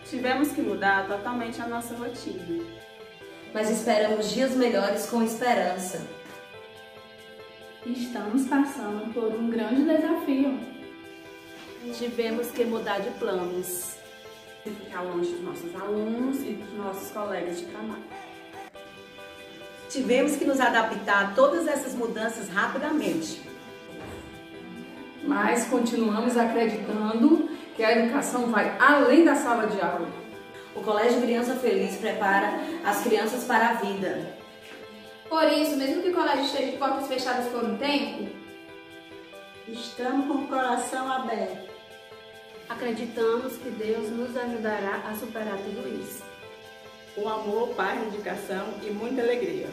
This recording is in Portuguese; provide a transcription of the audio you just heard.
Tivemos que mudar totalmente a nossa rotina. Mas esperamos dias melhores com esperança. Estamos passando por um grande desafio. Tivemos que mudar de planos. E ficar longe dos nossos alunos e dos nossos colegas de trabalho. Tivemos que nos adaptar a todas essas mudanças rapidamente. Mas continuamos acreditando que a educação vai além da sala de aula. O Colégio Criança Feliz prepara as crianças para a vida. Por isso, mesmo que o colégio esteja de portas fechadas por um tempo, estamos com o coração aberto. Acreditamos que Deus nos ajudará a superar tudo isso. Com amor, paz, dedicação e muita alegria.